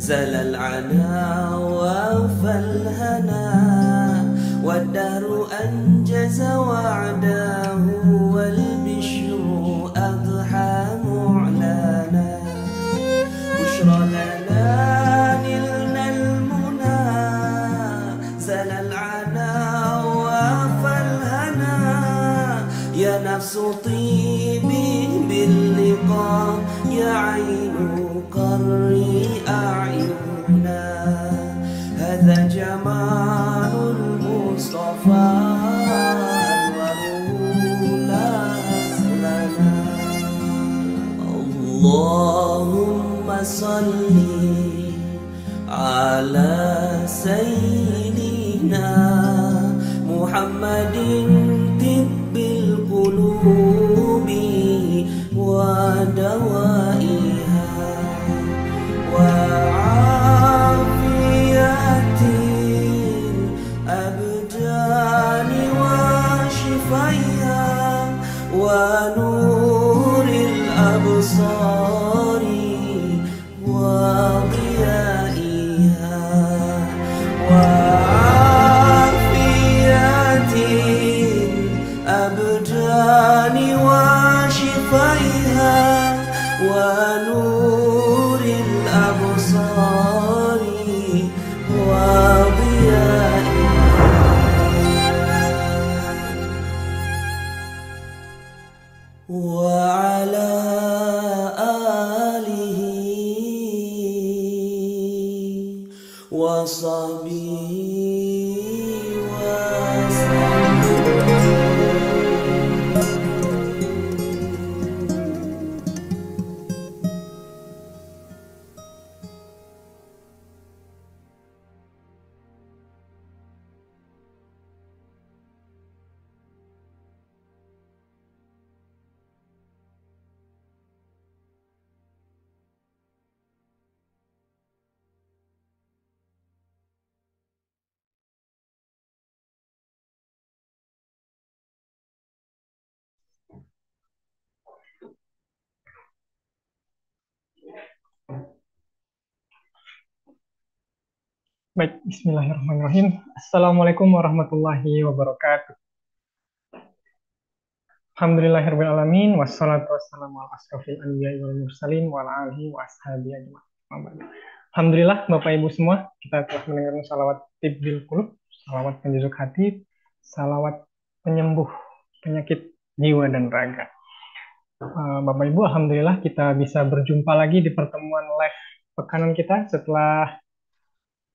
زل العنا وافى الهنا والدهر أنجز وعده والبشر أضحى معلنا بشرى لنا نلنا المنى زل العنا وافى الهنا يا نفس طيبي باللقاء يا عين قري أعيننا هذا جمال المصطفى أنوره لا أزلنا اللهم صل على سيدنا محمد طب القلوب ودوائها وعافية الأبدان وشفائها ونور الأبصار وضيائها وعافية الأبدان وشفائها ونور الأبصار وضيائها وعلى آله وصحبه Baik, bismillahirrahmanirrahim. Assalamualaikum warahmatullahi wabarakatuh. Alhamdulillahirrahmanirrahim. Wassalatu wassalamu ala asrofil anbiya'i wal mursalin wa ala alihi wa ashabihi ajma'in. Alhamdulillah, Bapak Ibu semua, kita telah mendengarkan salawat tibbil qulub, salawat penyejuk hati, salawat penyembuh penyakit jiwa dan raga. Bapak Ibu, Alhamdulillah kita bisa berjumpa lagi di pertemuan live pekanan kita setelah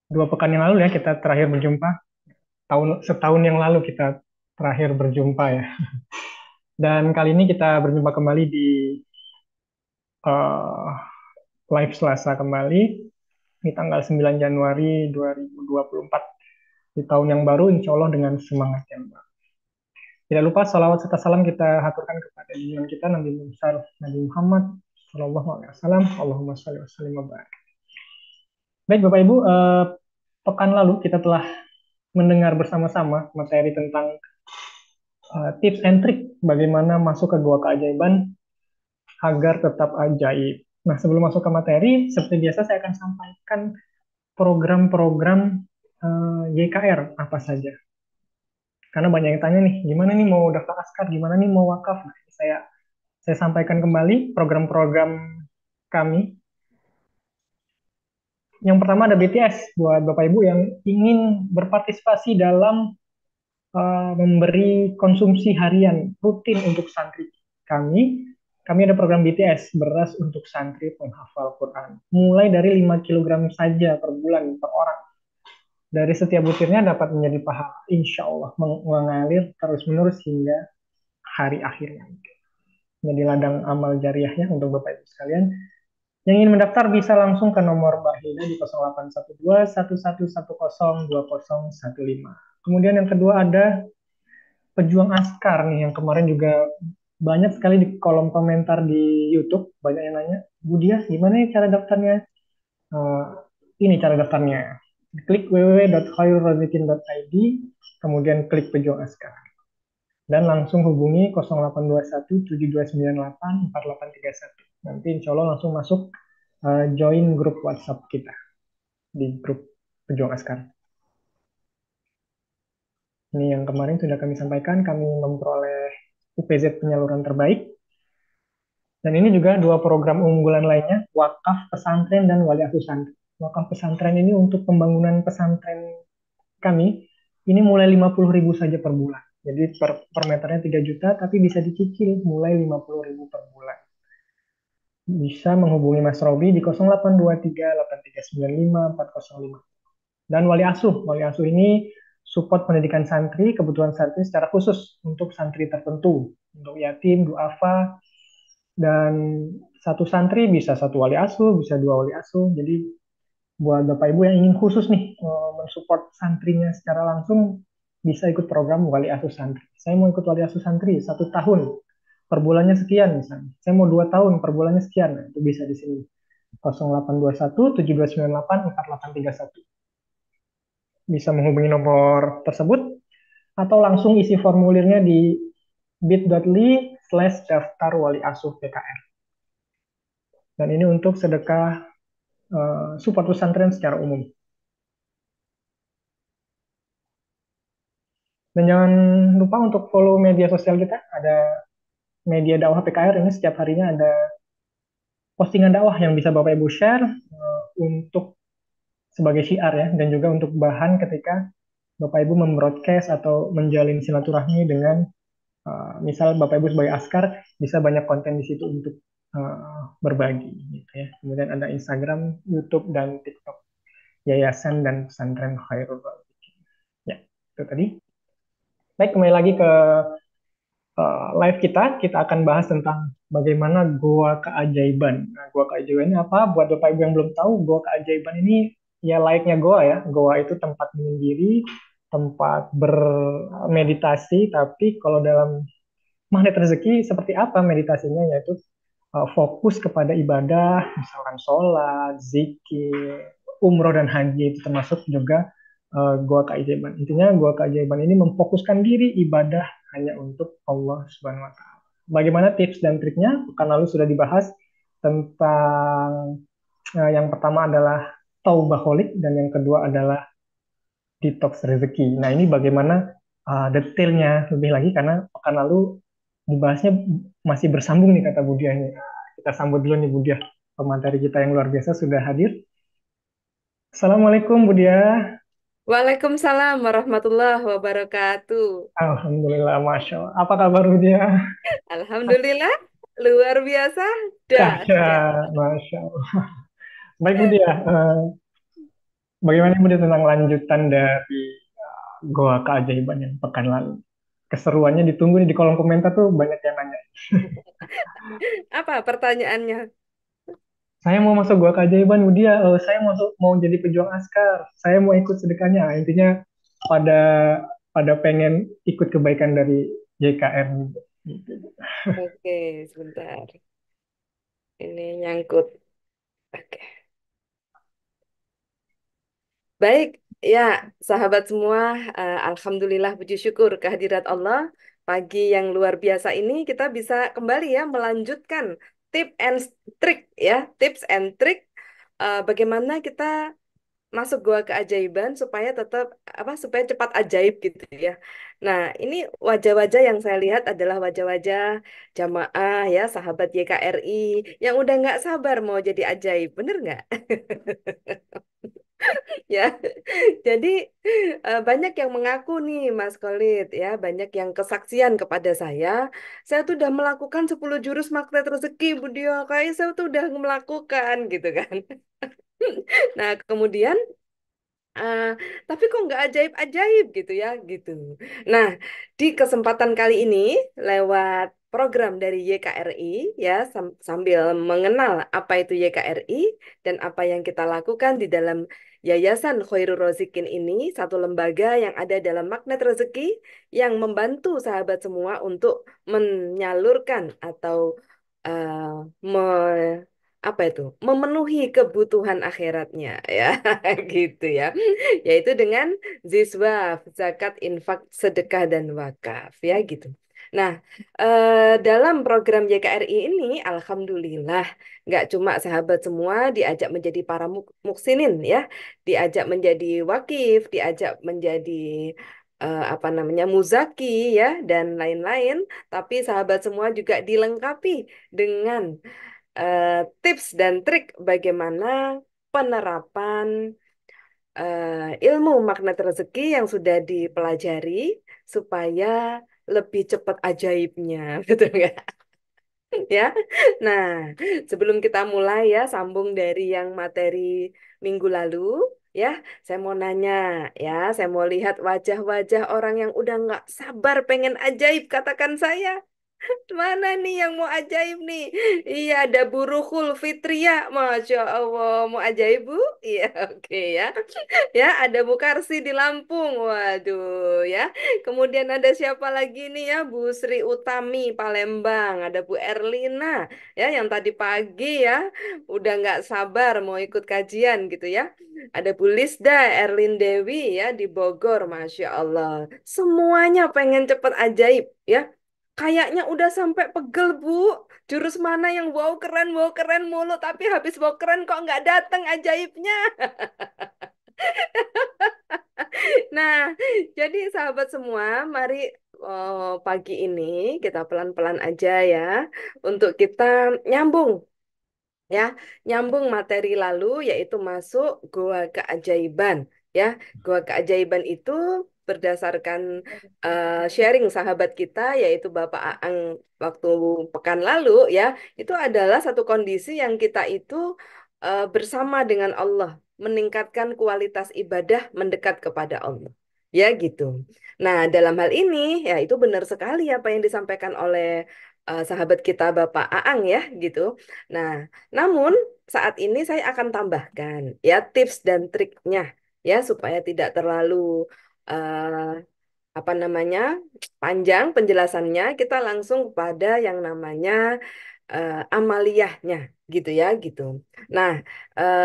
2 pekan yang lalu ya, kita terakhir berjumpa. Setahun yang lalu kita terakhir berjumpa ya. Dan kali ini kita berjumpa kembali di uh, live Selasa kembali di tanggal 9 Januari 2024 di tahun yang baru, insya Allah dengan semangat yang baru. Tidak lupa salawat serta salam kita haturkan kepada junjungan kita Nabi besar Nabi Muhammad Shallallahu Alaihi Wasallam. Allahumma sholli wa sallim wa barik. Baik Bapak Ibu, pekan lalu kita telah mendengar bersama-sama materi tentang tips and trick bagaimana masuk ke gua keajaiban agar tetap ajaib. Nah, sebelum masuk ke materi, seperti biasa saya akan sampaikan program-program YKR apa saja. Karena banyak yang tanya nih, gimana nih mau daftar askar, gimana nih mau wakaf. Nah, saya sampaikan kembali program-program kami. Yang pertama ada BTS buat Bapak Ibu yang ingin berpartisipasi dalam memberi konsumsi harian rutin untuk santri kami. Kami ada program BTS, beras untuk santri penghafal Quran. Mulai dari 5 kilogram saja per bulan, per orang. Dari setiap butirnya dapat menjadi pahala. Insya Allah mengalir terus-menerus hingga hari akhirnya. Jadi ladang amal jariahnya untuk Bapak Ibu sekalian. Yang ingin mendaftar bisa langsung ke nomor Mbak Hilda di 0812 1110 2015. Kemudian yang kedua ada pejuang askar nih yang kemarin juga banyak sekali di kolom komentar di YouTube banyak yang nanya, Bu Dias gimana nih cara daftarnya? Uh, ini cara daftarnya. Klik www.khairurrazikin.id, kemudian klik pejuang askar dan langsung hubungi 0821 7298 4831. Nanti insya Allah langsung masuk join grup WhatsApp kita. di grup Pejuang Askar. Ini yang kemarin sudah kami sampaikan, kami memperoleh UPZ penyaluran terbaik. Dan ini juga dua program unggulan lainnya, Wakaf Pesantren dan Wali Asuh Santri. Wakaf Pesantren ini untuk pembangunan pesantren kami, ini mulai 50.000 saja per bulan. Jadi per meternya 3 juta, tapi bisa dicicil mulai 50.000 per bulan. Bisa menghubungi Mas Robi di 0823 8395 405. Dan wali asuh ini support pendidikan santri, kebutuhan santri secara khusus untuk santri tertentu, untuk yatim, duafa, dan satu santri bisa satu wali asuh, bisa dua wali asuh. Jadi buat Bapak Ibu yang ingin khusus nih mensupport santrinya secara langsung bisa ikut program wali asuh santri. Saya mau ikut wali asuh santri 1 tahun, per bulannya sekian misalnya. Saya mau 2 tahun, per bulannya sekian. Nah, itu bisa di sini. 0821 7298 4831. Bisa menghubungi nomor tersebut atau langsung isi formulirnya di bit.ly/daftar wali asuh PKR. Dan ini untuk sedekah support pesantren secara umum. Dan jangan lupa untuk follow media sosial kita. Ada media dakwah PKR ini setiap harinya ada postingan dakwah yang bisa Bapak Ibu share untuk sebagai syiar ya, dan juga untuk bahan ketika Bapak Ibu membroadcast atau menjalin silaturahmi dengan misal Bapak Ibu sebagai askar bisa banyak konten di situ untuk berbagi gitu ya. Kemudian ada Instagram, YouTube dan TikTok Yayasan dan Pesantren Khairul Razikin. Ya, itu tadi. Baik, kembali lagi ke live kita. Kita akan bahas tentang bagaimana Goa Keajaiban. Nah, Goa Keajaiban ini apa? Buat Bapak Ibu yang belum tahu, Goa Keajaiban ini ya layaknya goa ya. Goa itu tempat menyendiri, tempat bermeditasi, tapi kalau dalam magnet rezeki seperti apa meditasinya, yaitu fokus kepada ibadah, misalkan sholat, zikir, umroh dan haji itu termasuk juga gua keajaiban. Intinya gua keajaiban ini memfokuskan diri ibadah hanya untuk Allah Subhanahu Wa Taala. Bagaimana tips dan triknya? Pekan lalu sudah dibahas tentang yang pertama adalah taubaholic dan yang kedua adalah detox rezeki. Nah, ini bagaimana detailnya lebih lagi karena pekan lalu dibahasnya masih bersambung nih kata Budia ini. Kita sambut dulu nih Budia, pemateri kita yang luar biasa sudah hadir. Assalamualaikum Budia. Waalaikumsalam warahmatullahi wabarakatuh. Alhamdulillah, Masya Allah. Apa kabar Budia? Alhamdulillah, luar biasa. Dahsyat. Dahsyat, Masya Allah. Baik Budia, bagaimana Budia tentang lanjutan dari Goa Keajaiban yang pekan lalu? Keseruannya ditunggu nih di kolom komentar tuh banyak yang nanya. Apa pertanyaannya? Saya mau masuk gua keajaiban Budia, saya mau jadi pejuang askar, saya mau ikut sedekahnya. Nah, intinya pada pada pengen ikut kebaikan dari JKR gitu. Oke, sebentar. Ini nyangkut. Oke. Baik, ya, sahabat semua, alhamdulillah puji syukur kehadirat Allah. Pagi yang luar biasa ini kita bisa kembali ya melanjutkan tip and trick ya, tips and trick bagaimana kita masuk gua keajaiban supaya tetap apa supaya cepat ajaib gitu ya. Nah, ini wajah-wajah yang saya lihat adalah wajah-wajah jamaah ya, sahabat YKRI yang udah nggak sabar mau jadi ajaib, bener nggak? Ya, jadi banyak yang mengaku nih Mas Khalid ya, banyak yang kesaksian kepada saya. Saya tuh udah melakukan 10 jurus magnet rezeki, Bu Dio. Kayak saya tuh udah melakukan gitu kan. Nah, kemudian eh, tapi kok nggak ajaib-ajaib gitu ya, gitu. Nah, di kesempatan kali ini lewat program dari YKRI ya sambil mengenal apa itu YKRI dan apa yang kita lakukan di dalam Yayasan Khairul Rozikin ini, satu lembaga yang ada dalam magnet rezeki yang membantu sahabat semua untuk menyalurkan atau apa itu memenuhi kebutuhan akhiratnya ya gitu ya, yaitu dengan ziswaf zakat infak sedekah dan wakaf ya gitu. Nah, dalam program YKRI ini, alhamdulillah, nggak cuma sahabat semua diajak menjadi para muksinin ya, diajak menjadi wakif, diajak menjadi apa namanya muzaki ya, dan lain-lain. Tapi sahabat semua juga dilengkapi dengan eh, tips dan trik bagaimana penerapan ilmu magnet rezeki yang sudah dipelajari supaya lebih cepat ajaibnya, betul nggak? Ya. Nah, sebelum kita mulai ya, sambung dari yang materi minggu lalu, ya, saya mau nanya, ya, saya mau lihat wajah-wajah orang yang udah nggak sabar pengen ajaib, katakan saya. Mana nih yang mau ajaib nih? Iya, ada Bu Ruhul Fitria. Masya Allah, mau ajaib, Bu? Iya, oke ya. Ya, ada Bu Karsi di Lampung. Waduh, ya. Kemudian ada siapa lagi nih ya? Bu Sri Utami, Palembang. Ada Bu Erlina, ya, yang tadi pagi ya. Udah nggak sabar mau ikut kajian gitu ya. Ada Bu Lisda, Erlin Dewi ya di Bogor. Masya Allah. Semuanya pengen cepet ajaib, ya. Kayaknya udah sampai pegel, Bu. Jurus mana yang wow keren mulu, tapi habis wow keren kok nggak datang ajaibnya. Nah, jadi sahabat semua, mari pagi ini kita pelan-pelan aja ya, untuk kita nyambung ya, nyambung materi lalu yaitu masuk Goa Keajaiban ya. Goa Keajaiban itu berdasarkan sharing sahabat kita yaitu Bapak Aang waktu pekan lalu ya, itu adalah satu kondisi yang kita itu bersama dengan Allah, meningkatkan kualitas ibadah mendekat kepada Allah. Ya gitu. Nah, dalam hal ini ya itu benar sekali apa yang disampaikan oleh sahabat kita Bapak Aang ya gitu. Nah, namun saat ini saya akan tambahkan ya tips dan triknya ya supaya tidak terlalu eh, apa namanya panjang penjelasannya. Kita langsung pada yang namanya amaliyahnya gitu ya gitu. Nah,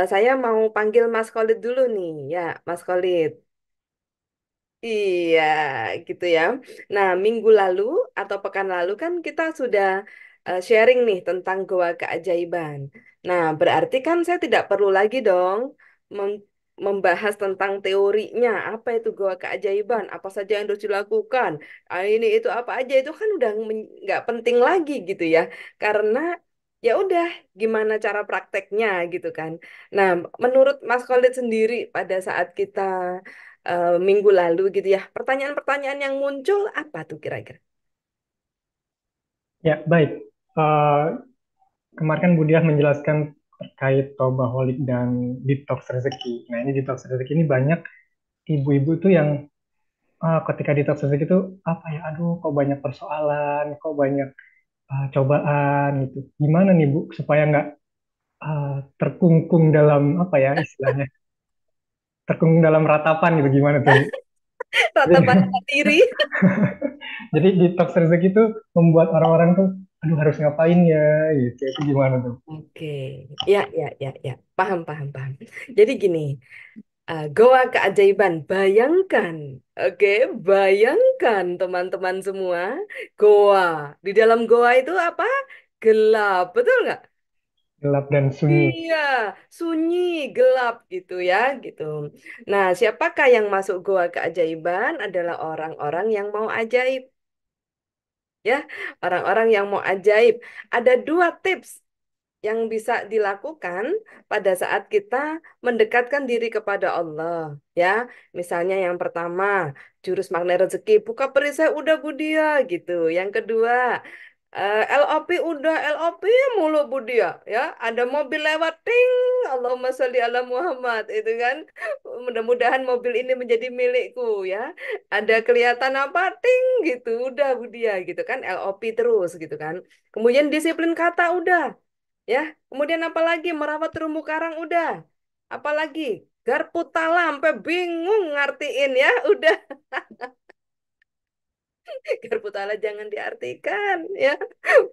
saya mau panggil Mas Khalid dulu nih ya, Mas Khalid. Iya, gitu ya. Nah, minggu lalu atau pekan lalu kan kita sudah sharing nih tentang Goa Keajaiban. Nah, berarti kan saya tidak perlu lagi dong membahas tentang teorinya. Apa itu Goa Keajaiban? Apa saja yang harus dilakukan? Ini itu apa aja itu kan udah nggak penting lagi gitu ya. Karena ya udah gimana cara prakteknya gitu kan. Nah, menurut Mas Khalid sendiri pada saat kita minggu lalu gitu ya. Pertanyaan-pertanyaan yang muncul apa tuh kira-kira? Ya, baik. Eh, Kemarin kan Bu Diah menjelaskan terkait Tobaholic dan detox rezeki. Nah, ini detox rezeki ini banyak ibu-ibu tuh yang ketika detox rezeki itu apa ya, aduh kok banyak persoalan, kok banyak cobaan gitu. Gimana nih Bu supaya nggak terkungkung dalam apa ya istilahnya, terkungkung dalam ratapan gitu, gimana tuh Bu? Jadi, Ratapan diri. jadi detox rezeki itu membuat orang-orang tuh, aduh harus ngapain ya gitu. Itu gimana tuh? Oke, ya, ya, ya, ya. Paham, paham, paham. Jadi gini, Goa Keajaiban. Bayangkan, oke, bayangkan teman-teman semua, goa. Di dalam goa itu apa? Gelap, betul nggak? Gelap dan sunyi. Iya, sunyi, gelap gitu ya, gitu. Nah, siapakah yang masuk Goa Keajaiban adalah orang-orang yang mau ajaib. Ya, orang-orang yang mau ajaib. Ada dua tips yang bisa dilakukan pada saat kita mendekatkan diri kepada Allah. Ya, misalnya yang pertama, jurus magnet rezeki, buka perisai udah Budia gitu. Yang kedua, LOP udah LOP mulu Budia. Ya, ada mobil lewat, ting, Allahumma sholli ala Muhammad, itu kan. Mudah-mudahan mobil ini menjadi milikku ya. Ada kelihatan apa, ting, gitu. Udah Budia gitu kan, LOP terus gitu kan. Kemudian disiplin kata udah. Ya, kemudian apalagi merawat terumbu karang udah. Apalagi garpu talam sampai bingung ngartiin ya, udah. Garpu talam jangan diartikan ya.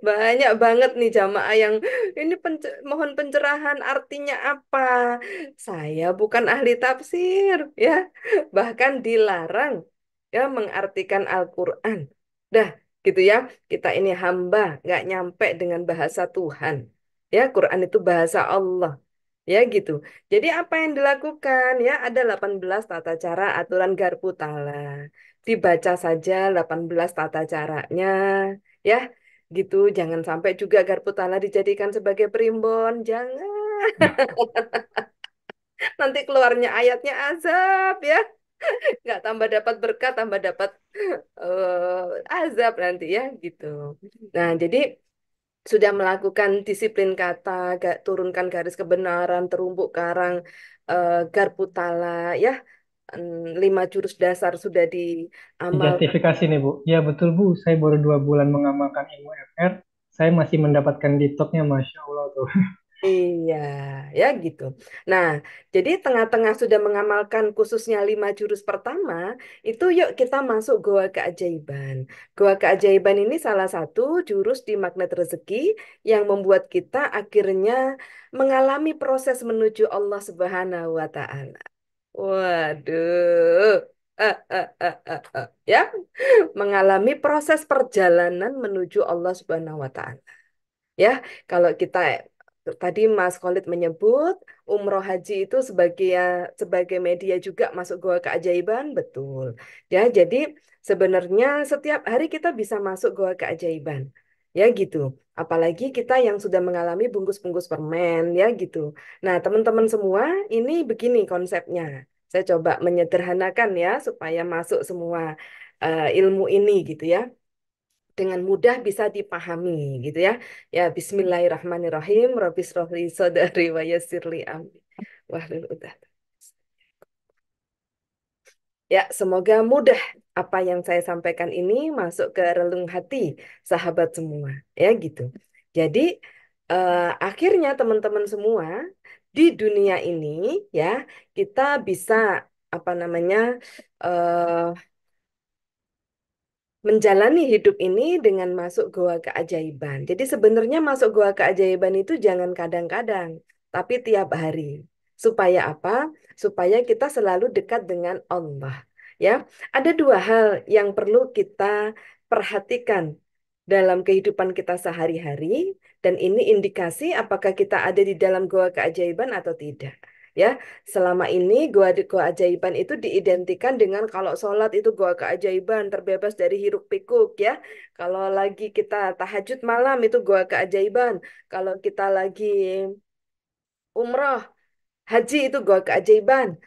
Banyak banget nih jamaah yang ini mohon pencerahan artinya apa. Saya bukan ahli tafsir ya. Bahkan dilarang ya mengartikan Al-Qur'an. Dah, gitu ya. Kita ini hamba, nggak nyampe dengan bahasa Tuhan. Ya, Quran itu bahasa Allah. Ya gitu. Jadi apa yang dilakukan? Ya, ada 18 tata cara aturan garpu tala. Dibaca saja 18 tata caranya. Ya, gitu. Jangan sampai juga garpu tala dijadikan sebagai primbon. Jangan. Nanti keluarnya ayatnya azab ya. Nggak tambah dapat berkat, tambah dapat azab nanti ya gitu. Nah, jadi sudah melakukan disiplin kata, turunkan garis kebenaran, terumbu karang, garpu tala, ya, 5 jurus dasar sudah diamalkan. Justifikasi nih Bu. Ya betul Bu, saya baru 2 bulan mengamalkan ilmu FR. Saya masih mendapatkan ditoknya, Masya Allah tuh. Iya, ya gitu. Nah, jadi tengah-tengah sudah mengamalkan khususnya 5 jurus pertama, itu yuk kita masuk Goa Keajaiban. Goa Keajaiban ini salah satu jurus di magnet rezeki yang membuat kita akhirnya mengalami proses menuju Allah Subhanahu wa Ta'ala. Waduh. Ya, mengalami proses perjalanan menuju Allah Subhanahu wa Ta'ala. Ya, kalau kita tadi Mas Khalid menyebut umroh haji itu sebagai media juga masuk goa keajaiban, betul. Ya, jadi sebenarnya setiap hari kita bisa masuk goa keajaiban. Ya gitu. Apalagi kita yang sudah mengalami bungkus-bungkus permen, ya gitu. Nah, teman-teman semua, ini begini konsepnya. Saya coba menyederhanakan ya supaya masuk semua ilmu ini gitu ya dengan mudah bisa dipahami gitu ya. Ya Bismillahirrahmanirrahim. Rabbi shrahli sadri wa yassirli amri. Wahlul 'uqdatam. Ya, semoga mudah apa yang saya sampaikan ini masuk ke relung hati sahabat semua. Ya gitu. Jadi akhirnya teman-teman semua di dunia ini ya kita bisa apa namanya eh, menjalani hidup ini dengan masuk goa keajaiban. Jadi sebenarnya masuk goa keajaiban itu jangan kadang-kadang, tapi tiap hari. Supaya apa? Supaya kita selalu dekat dengan Allah. Ya, ada 2 hal yang perlu kita perhatikan dalam kehidupan kita sehari-hari, dan ini indikasi apakah kita ada di dalam goa keajaiban atau tidak. Ya, selama ini goa keajaiban itu diidentikan dengan kalau sholat itu goa keajaiban, terbebas dari hiruk pikuk ya. Kalau lagi kita tahajud malam itu goa keajaiban. Kalau kita lagi umroh, haji itu goa keajaiban.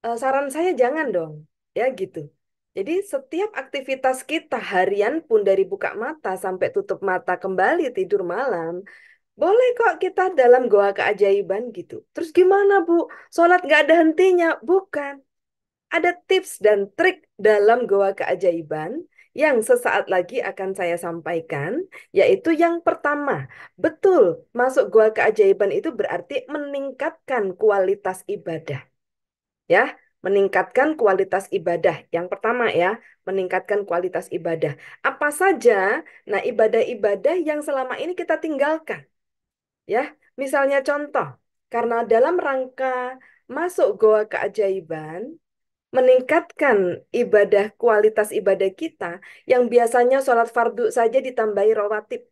Saran saya jangan dong, ya gitu. Jadi setiap aktivitas kita harian pun dari buka mata sampai tutup mata kembali tidur malam, boleh kok kita dalam goa keajaiban gitu. Terus gimana Bu? Sholat nggak ada hentinya? Bukan. Ada tips dan trik dalam goa keajaiban yang sesaat lagi akan saya sampaikan, yaitu yang pertama, betul, masuk goa keajaiban itu berarti meningkatkan kualitas ibadah. Ya, meningkatkan kualitas ibadah. Yang pertama ya, meningkatkan kualitas ibadah. Apa saja? Nah, ibadah-ibadah yang selama ini kita tinggalkan. Ya, misalnya contoh, karena dalam rangka masuk goa keajaiban, meningkatkan ibadah kualitas ibadah kita yang biasanya sholat fardu saja ditambahi rawatib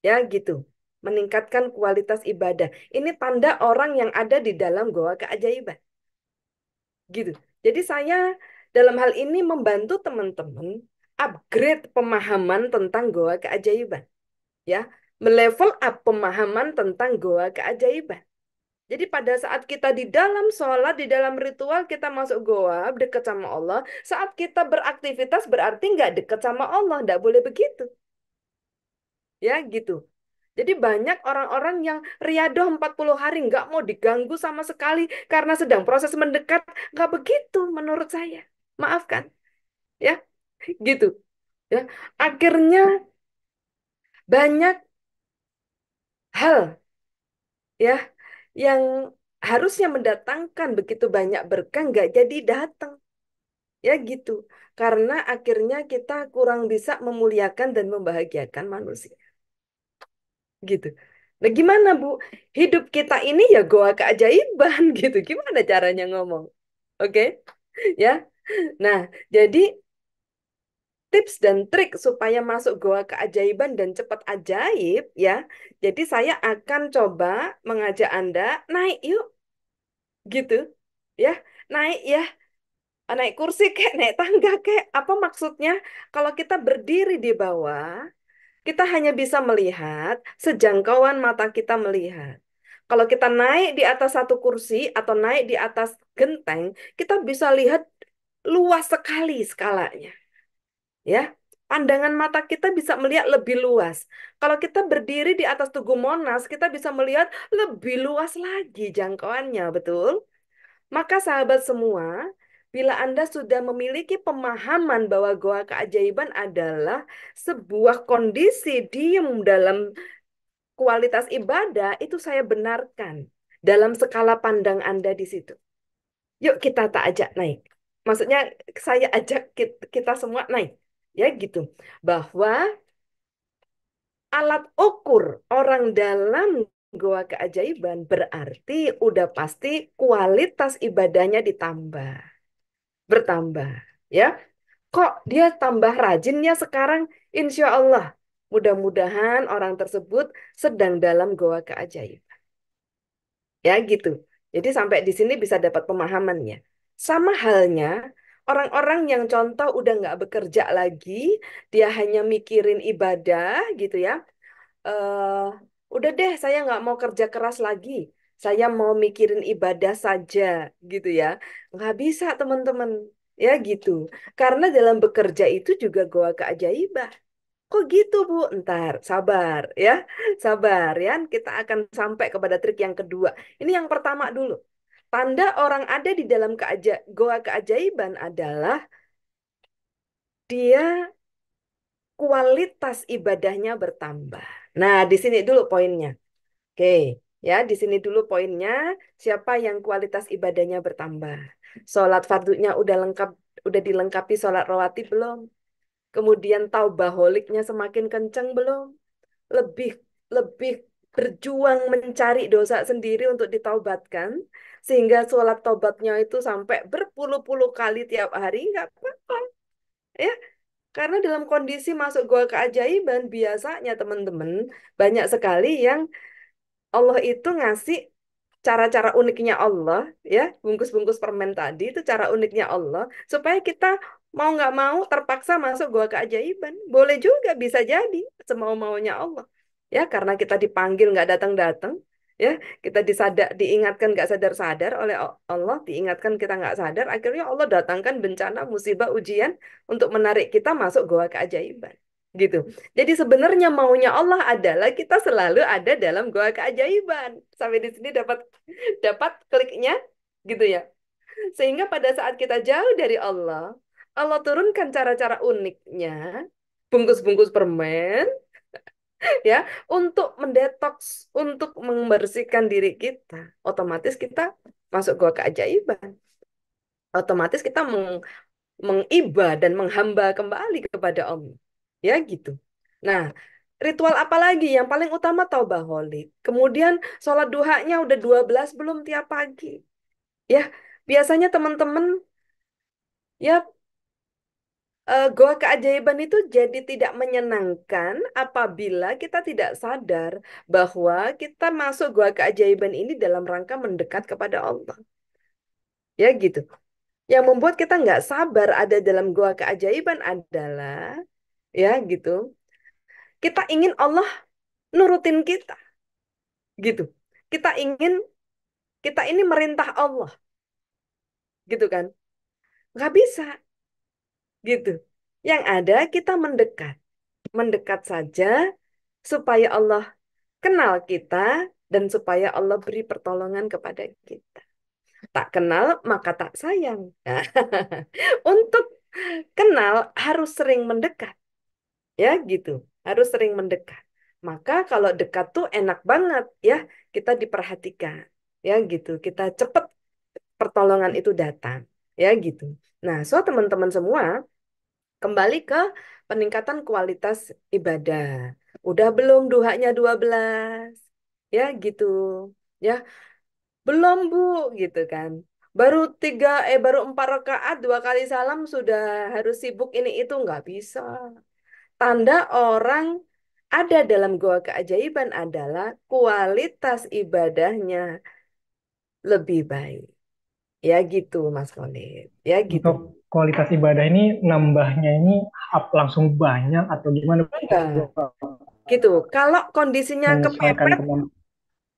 ya gitu meningkatkan kualitas ibadah ini tanda orang yang ada di dalam goa keajaiban gitu jadi saya dalam hal ini membantu teman-teman upgrade pemahaman tentang goa keajaiban ya melevel up pemahaman tentang goa keajaiban. Jadi pada saat kita di dalam sholat, di dalam ritual, kita masuk goa, dekat sama Allah. Saat kita beraktivitas berarti nggak dekat sama Allah. Nggak boleh begitu. Ya gitu. Jadi banyak orang-orang yang riadoh 40 hari nggak mau diganggu sama sekali karena sedang proses mendekat. Nggak begitu menurut saya. Maafkan. Ya gitu. Ya. Akhirnya banyak hal ya yang harusnya mendatangkan begitu banyak berkah nggak jadi datang. Ya gitu. Karena akhirnya kita kurang bisa memuliakan dan membahagiakan manusia. Gitu. Nah, gimana Bu? Hidup kita ini ya goa keajaiban gitu. Gimana caranya ngomong? Oke? Ya. Nah, jadi tips dan trik supaya masuk goa keajaiban dan cepat ajaib ya. Jadi saya akan coba mengajak Anda naik yuk gitu ya. Naik ya, naik kursi kek, naik tangga kek. Apa maksudnya? Kalau kita berdiri di bawah, kita hanya bisa melihat sejangkauan mata kita melihat. Kalau kita naik di atas satu kursi atau naik di atas genteng, kita bisa lihat luas sekali skalanya. Ya, pandangan mata kita bisa melihat lebih luas. Kalau kita berdiri di atas Tugu Monas, kita bisa melihat lebih luas lagi jangkauannya, betul? Maka sahabat semua, bila Anda sudah memiliki pemahaman bahwa goa keajaiban adalah sebuah kondisi diem dalam kualitas ibadah, itu saya benarkan dalam skala pandang Anda di situ. Yuk kita tak ajak naik. Maksudnya saya ajak kita semua naik. Ya gitu. Bahwa alat ukur orang dalam goa keajaiban berarti udah pasti kualitas ibadahnya ditambah, bertambah. Ya, kok dia tambah rajinnya sekarang? Insya Allah, mudah-mudahan orang tersebut sedang dalam goa keajaiban. Ya gitu. Jadi sampai di sini bisa dapat pemahamannya. Sama halnya orang-orang yang contoh udah nggak bekerja lagi, dia hanya mikirin ibadah gitu ya. eh Udah deh, saya nggak mau kerja keras lagi. Saya mau mikirin ibadah saja gitu ya. Nggak bisa teman-teman. Ya gitu. Karena dalam bekerja itu juga goa keajaiban. Kok gitu, Bu? Ntar, sabar ya. Sabar ya. Kita akan sampai kepada trik yang kedua. Ini yang pertama dulu. Tanda orang ada di dalam goa keajaiban adalah dia kualitas ibadahnya bertambah. Nah, di sini dulu poinnya. Oke, ya, di sini dulu poinnya. Siapa yang kualitas ibadahnya bertambah? Sholat fardunya udah lengkap, udah dilengkapi sholat rawatib belum? Kemudian taubaholiknya semakin kenceng belum? Lebih lebih berjuang mencari dosa sendiri untuk ditaubatkan sehingga sholat taubatnya itu sampai berpuluh-puluh kali tiap hari nggak apa-apa ya, karena dalam kondisi masuk gua keajaiban biasanya teman-teman banyak sekali yang Allah itu ngasih cara-cara uniknya Allah ya, bungkus-bungkus permen tadi itu cara uniknya Allah supaya kita mau nggak mau terpaksa masuk gua keajaiban. Boleh juga, bisa jadi semau-maunya Allah ya, karena kita dipanggil nggak datang-datang ya, kita diingatkan nggak sadar-sadar oleh Allah, diingatkan kita nggak sadar, akhirnya Allah datangkan bencana musibah ujian untuk menarik kita masuk gua keajaiban gitu. Jadi sebenarnya maunya Allah adalah kita selalu ada dalam goa keajaiban. Sampai di sini dapat dapat kliknya gitu ya. Sehingga pada saat kita jauh dari Allah, Allah turunkan cara-cara uniknya, bungkus-bungkus permen ya, untuk mendetoks, untuk membersihkan diri kita. Otomatis kita masuk goa keajaiban. Otomatis kita mengiba dan menghamba kembali kepada Allah. Ya gitu. Nah, ritual apa lagi? Yang paling utama taubaholik. Kemudian sholat duhanya udah 12 belum tiap pagi. Ya, biasanya teman-teman ya, goa keajaiban itu jadi tidak menyenangkan apabila kita tidak sadar bahwa kita masuk goa keajaiban ini dalam rangka mendekat kepada Allah. Ya gitu. Yang membuat kita nggak sabar ada dalam goa keajaiban adalah ya gitu. Kita ingin Allah nurutin kita, gitu. Kita ingin kita ini merintah Allah, gitu kan? Nggak bisa, gitu. Yang ada kita mendekat, mendekat saja supaya Allah kenal kita dan supaya Allah beri pertolongan kepada kita. Tak kenal maka tak sayang. Nah, untuk kenal harus sering mendekat. Ya gitu, harus sering mendekat. Maka kalau dekat tuh enak banget ya, kita diperhatikan ya gitu, kita cepet pertolongan itu datang ya gitu. Nah, so teman-teman semua, kembali ke peningkatan kualitas ibadah. Udah belum duhanya 12? Ya gitu. Ya, belum Bu gitu kan. baru 4 rakaat 2 kali salam sudah harus sibuk ini itu nggak bisa. Tanda orang ada dalam goa keajaiban adalah kualitas ibadahnya lebih baik. Ya gitu, Mas Khalid. Ya gitu. Untuk kualitas ibadah ini nambahnya ini langsung banyak atau gimana Enggak, gitu. Kalau kondisinya menyesuaikan kepepet, kemampuan.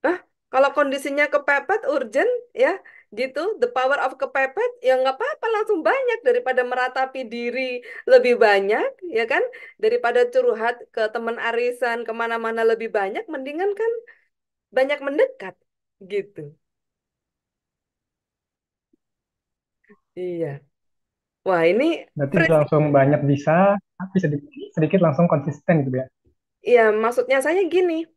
ah, kalau kondisinya kepepet, urgent, ya, gitu. The power of kepepet, ya nggak apa-apa, langsung banyak daripada meratapi diri lebih banyak, ya kan? Daripada curhat ke teman arisan kemana-mana lebih banyak, mendingan kan banyak mendekat, gitu. Iya. Wah, ini Berarti fresh. langsung banyak bisa, tapi sedikit, sedikit langsung konsisten gitu ya. Ya, maksudnya saya gini.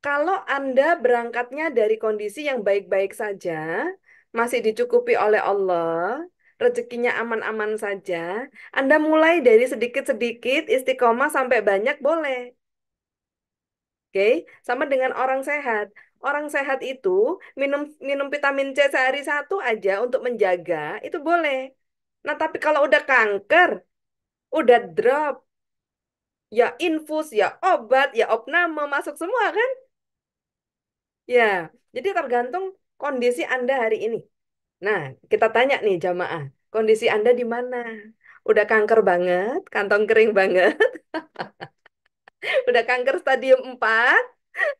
Kalau Anda berangkatnya dari kondisi yang baik-baik saja, masih dicukupi oleh Allah, rezekinya aman-aman saja, Anda mulai dari sedikit-sedikit istiqomah sampai banyak boleh. Oke, sama dengan orang sehat. Orang sehat itu minum minum vitamin C sehari satu aja untuk menjaga, itu boleh. Nah, tapi kalau udah kanker, udah drop, ya infus, ya obat, ya opname masuk semua kan? Ya, jadi tergantung kondisi Anda hari ini. Nah, kita tanya nih jamaah, kondisi Anda di mana? Udah kanker banget, kantong kering banget, udah kanker stadium 4,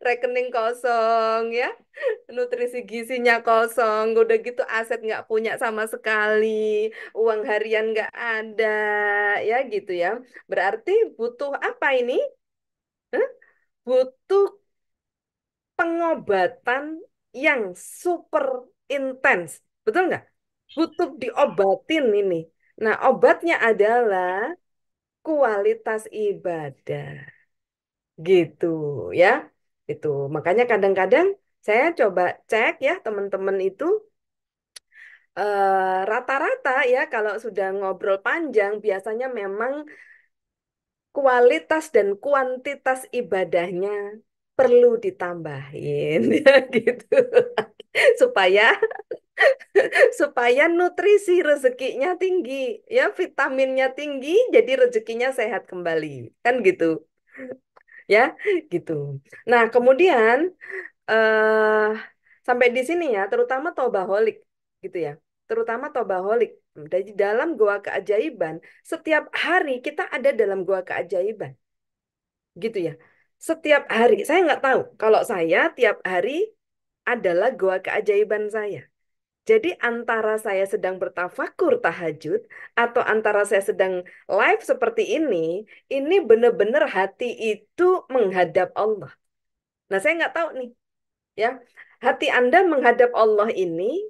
rekening kosong ya, nutrisi gizinya kosong, udah gitu aset nggak punya sama sekali, uang harian nggak ada, ya gitu ya. Berarti butuh apa ini? Hah? Butuh pengobatan yang super intens. Betul nggak? Butuh diobatin ini. Nah, obatnya adalah kualitas ibadah. Gitu ya. Itu. Makanya kadang-kadang saya coba cek ya teman-teman itu rata-rata ya kalau sudah ngobrol panjang biasanya memang kualitas dan kuantitas ibadahnya perlu ditambahin ya gitu. Supaya supaya nutrisi rezekinya tinggi, ya vitaminnya tinggi, jadi rezekinya sehat kembali, kan gitu, ya, gitu. Nah, kemudian eh sampai di sini ya, terutama tobaholik, gitu ya, terutama tobaholik. Dari dalam goa keajaiban, setiap hari kita ada dalam goa keajaiban, gitu ya. Setiap hari, saya nggak tahu. Kalau saya tiap hari adalah goa keajaiban saya. Jadi antara saya sedang bertafakur tahajud atau antara saya sedang live seperti ini benar-benar hati itu menghadap Allah. Nah, saya nggak tahu nih, ya. Hati Anda menghadap Allah ini,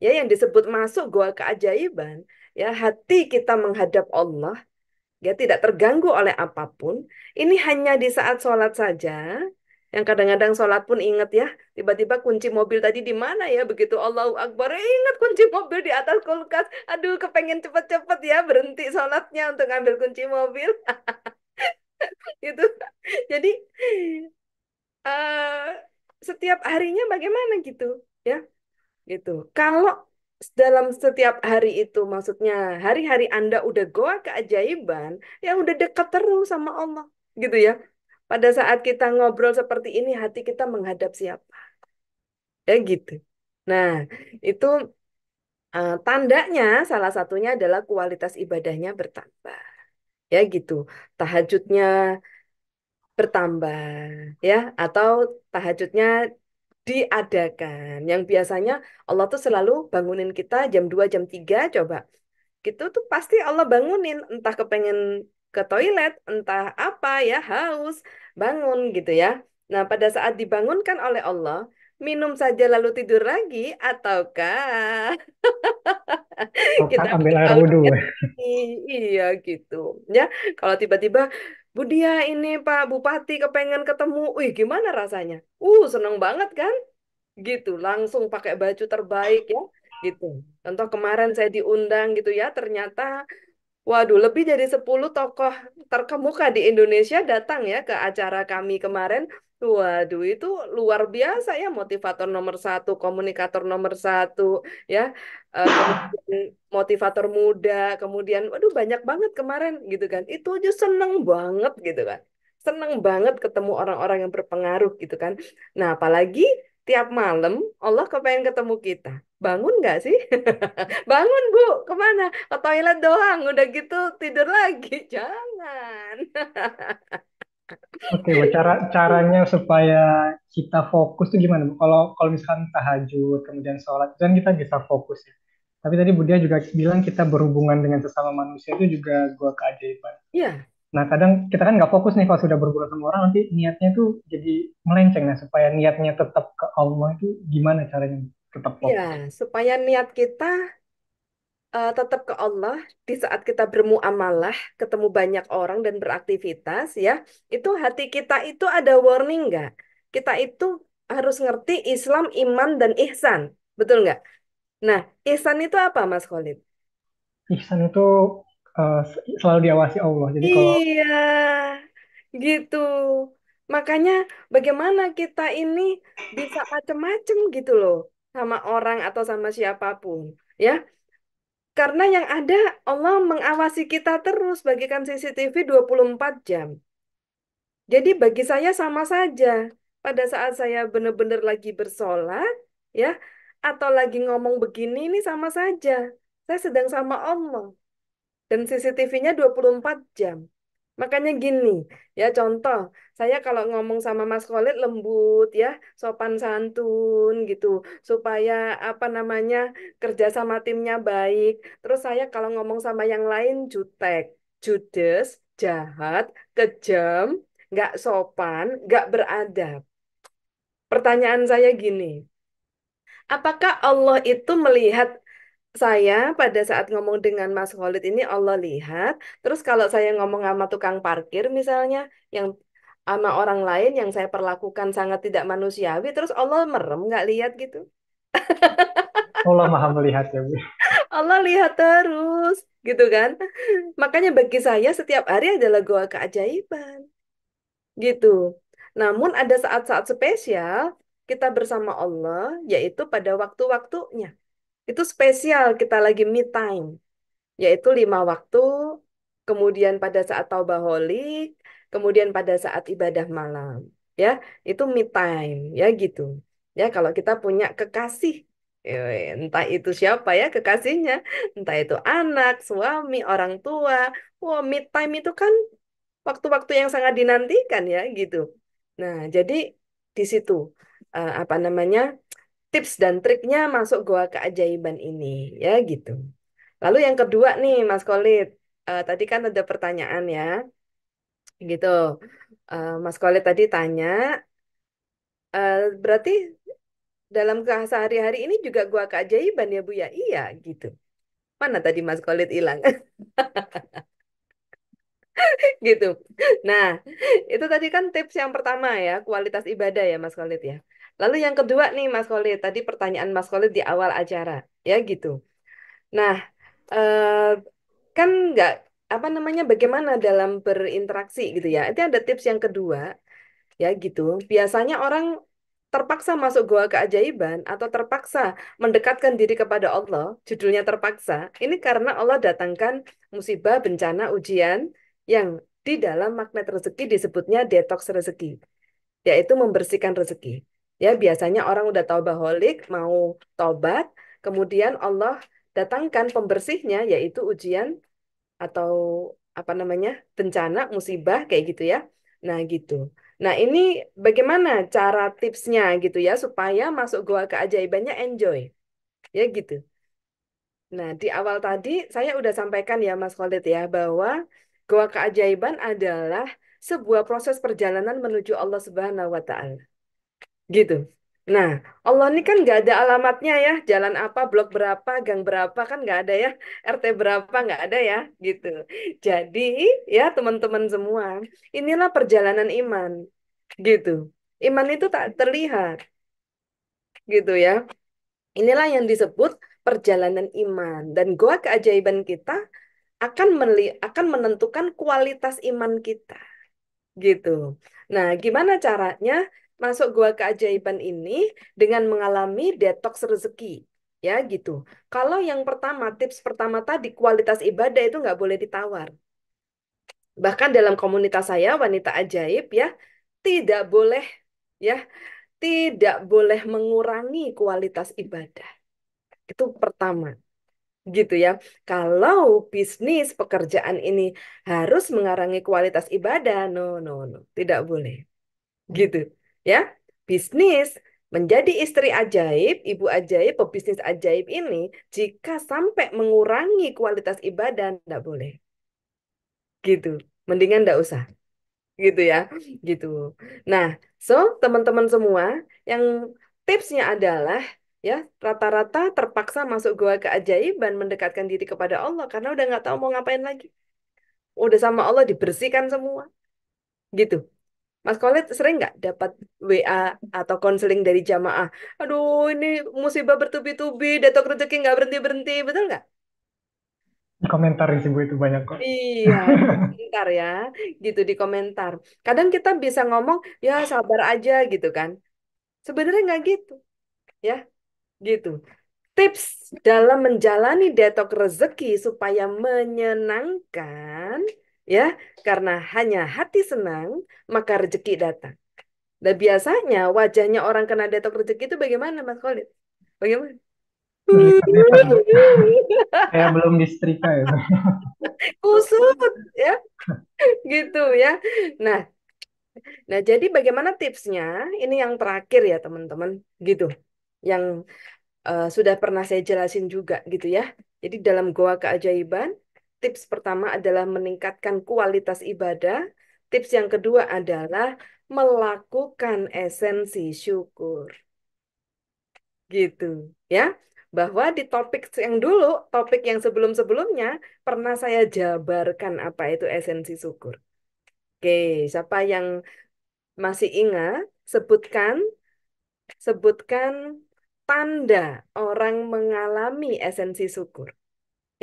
ya yang disebut masuk goa keajaiban, ya hati kita menghadap Allah, ya tidak terganggu oleh apapun. Ini hanya di saat sholat saja. Yang kadang-kadang sholat pun ingat ya, tiba-tiba kunci mobil tadi di mana ya? Begitu Allahu Akbar, ingat kunci mobil di atas kulkas. Aduh, kepengen cepet-cepet ya berhenti sholatnya untuk ngambil kunci mobil. Gitu. Jadi eh setiap harinya bagaimana gitu, ya? Gitu. Kalau dalam setiap hari itu, maksudnya hari-hari Anda udah goa keajaiban, ya udah dekat terus sama Allah, gitu ya. Pada saat kita ngobrol seperti ini, hati kita menghadap siapa? Ya gitu. Nah, itu tandanya salah satunya adalah kualitas ibadahnya bertambah. Ya gitu. Tahajudnya bertambah, ya, atau tahajudnya diadakan. Yang biasanya Allah tuh selalu bangunin kita jam 2 jam 3 coba. Gitu tuh pasti Allah bangunin, entah kepengen ke toilet, entah apa ya, haus, bangun gitu ya. Nah, pada saat dibangunkan oleh Allah, minum saja lalu tidur lagi, ataukah kita Ambil air mengetahui wudhu. ini? Iya gitu. Ya, kalau tiba-tiba Bu Dia ini Pak Bupati kepengen ketemu, wih gimana rasanya? Seneng banget kan? Gitu, langsung pakai baju terbaik ya, gitu. Contoh kemarin saya diundang gitu ya, ternyata, waduh, lebih dari 10 tokoh terkemuka di Indonesia datang ya ke acara kami kemarin. Waduh, itu luar biasa ya, motivator nomor satu, komunikator nomor satu, ya, kemudian motivator muda, kemudian, waduh banyak banget kemarin gitu kan. Itu aja seneng banget gitu kan, seneng banget ketemu orang-orang yang berpengaruh gitu kan. Nah, apalagi tiap malam Allah kepengen ketemu kita. Bangun nggak sih? Bangun Bu, kemana? Ke toilet doang, udah gitu tidur lagi. Jangan. Oke, Bu, caranya supaya kita fokus tuh gimana, Bu? Kalau kalau misalkan tahajud, kemudian sholat, itu kan kita bisa fokus ya. Tapi tadi Bu Dia juga bilang kita berhubungan dengan sesama manusia itu juga gua keajaiban. Ya. Nah, kadang kita kan nggak fokus nih kalau sudah berhubungan sama orang, nanti niatnya tuh jadi melenceng. Nah, supaya niatnya tetap ke Allah itu gimana caranya tetap Ya, fokus? supaya niat kita tetap ke Allah di saat kita bermuamalah, ketemu banyak orang dan beraktivitas, ya, itu hati kita itu ada warning nggak? Kita itu harus ngerti Islam, iman, dan ihsan. Betul nggak? Nah, ihsan itu apa, Mas Khalid? Ihsan itu selalu diawasi Allah. Jadi kalau Iya, gitu. Makanya bagaimana kita ini bisa macem-macem gitu loh sama orang atau sama siapapun, ya. Karena yang ada Allah mengawasi kita terus bagikan CCTV 24 jam. Jadi bagi saya sama saja. Pada saat saya benar-benar lagi bersolat, ya, atau lagi ngomong begini ini sama saja. Saya sedang sama Allah dan CCTV-nya 24 jam. Makanya gini, ya contoh, saya kalau ngomong sama Mas Khalid lembut ya, sopan santun gitu, supaya apa namanya kerja sama timnya baik. Terus saya kalau ngomong sama yang lain jutek, judes, jahat, kejam, nggak sopan, nggak beradab. Pertanyaan saya gini, apakah Allah itu melihat saya pada saat ngomong dengan Mas Khalid ini Allah lihat, terus kalau saya ngomong sama tukang parkir misalnya, yang sama orang lain yang saya perlakukan sangat tidak manusiawi, terus Allah merem nggak lihat gitu? Allah Maha melihat ya, Bu. Allah lihat terus, gitu kan? Makanya bagi saya setiap hari adalah goa keajaiban, gitu. Namun ada saat-saat spesial kita bersama Allah, yaitu pada waktu-waktunya. Itu spesial kita lagi me time, yaitu 5 waktu, kemudian pada saat taubaholik, kemudian pada saat ibadah malam. Ya, itu me time, ya gitu. Ya, kalau kita punya kekasih, entah itu siapa ya kekasihnya, entah itu anak, suami, orang tua. Wah, me time itu kan waktu-waktu yang sangat dinantikan ya gitu. Nah, jadi di situ apa namanya tips dan triknya masuk goa keajaiban ini, ya gitu. Lalu yang kedua nih, Mas Kolit. Tadi kan ada pertanyaan ya, gitu. Mas Kolit tadi tanya, berarti dalam sehari-hari ini juga gua keajaiban ya Bu ya? Iya, gitu. Mana tadi Mas Kolit hilang? Gitu. Nah, itu tadi kan tips yang pertama ya, kualitas ibadah ya Mas Kolit ya. Lalu yang kedua nih Mas Kolit, tadi pertanyaan Mas Kolit di awal acara, ya gitu. Nah, eh, kan nggak apa namanya bagaimana dalam berinteraksi gitu ya. Itu ada tips yang kedua ya gitu. Biasanya orang terpaksa masuk goa keajaiban atau terpaksa mendekatkan diri kepada Allah, judulnya terpaksa. Ini karena Allah datangkan musibah, bencana, ujian yang di dalam magnet rezeki disebutnya detox rezeki, yaitu membersihkan rezeki. Ya, biasanya orang udah taubaholik, mau tobat, kemudian Allah datangkan pembersihnya yaitu ujian atau apa namanya bencana musibah kayak gitu ya. Nah gitu. Nah ini bagaimana cara tipsnya gitu ya supaya masuk goa keajaibannya enjoy ya gitu. Nah di awal tadi saya udah sampaikan ya Mas Khalid ya bahwa goa keajaiban adalah sebuah proses perjalanan menuju Allah Subhanahu Wa Taala gitu. Nah, Allah ini kan nggak ada alamatnya ya, jalan apa, blok berapa, gang berapa kan nggak ada ya, RT berapa nggak ada ya, gitu. Jadi ya teman-teman semua, inilah perjalanan iman, gitu. Iman itu tak terlihat, gitu ya. Inilah yang disebut perjalanan iman dan goa keajaiban kita akan akan menentukan kualitas iman kita, gitu. Nah, gimana caranya masuk gua keajaiban ini dengan mengalami detox rezeki? Ya, gitu. Kalau yang pertama, tips pertama tadi, kualitas ibadah itu nggak boleh ditawar. Bahkan dalam komunitas saya, wanita ajaib ya, tidak boleh ya, tidak boleh mengurangi kualitas ibadah. Itu pertama, gitu ya. Kalau bisnis pekerjaan ini harus mengurangi kualitas ibadah, no, no, no, tidak boleh. Gitu ya. Bisnis menjadi istri ajaib, ibu ajaib, pebisnis ajaib ini jika sampai mengurangi kualitas ibadah, tidak boleh. Gitu. Mendingan tidak usah. Gitu ya. Gitu. Nah, so teman-teman semua yang tipsnya adalah ya rata-rata terpaksa masuk gua keajaiban mendekatkan diri kepada Allah karena udah nggak tahu mau ngapain lagi. Udah sama Allah dibersihkan semua. Gitu. Mas Khalid sering nggak dapat WA atau konseling dari jamaah? Aduh, ini musibah bertubi-tubi, datuk rezeki nggak berhenti-berhenti, betul nggak? Komentarin sih Bu itu banyak kok. Iya, di komentar ya, gitu di komentar. Kadang kita bisa ngomong, ya sabar aja gitu kan. Sebenarnya nggak gitu, ya, gitu. Tips dalam menjalani detok rezeki supaya menyenangkan, ya, karena hanya hati senang, maka rezeki datang. Dan biasanya wajahnya orang kena detok rezeki itu bagaimana, Mas Khalid? Bagaimana? Berlipat-lipat Bu. Kayak belum disetrika ya Bu. Kusut, ya, gitu ya. Nah, nah jadi bagaimana tipsnya? Ini yang terakhir ya, teman-teman, gitu. Yang sudah pernah saya jelasin juga gitu ya. Jadi dalam Goa Keajaiban, tips pertama adalah meningkatkan kualitas ibadah. Tips yang kedua adalah melakukan esensi syukur. Gitu ya. Bahwa di topik yang dulu, topik yang sebelum-sebelumnya, pernah saya jabarkan apa itu esensi syukur. Oke, siapa yang masih ingat? Sebutkan Sebutkan tanda orang mengalami esensi syukur.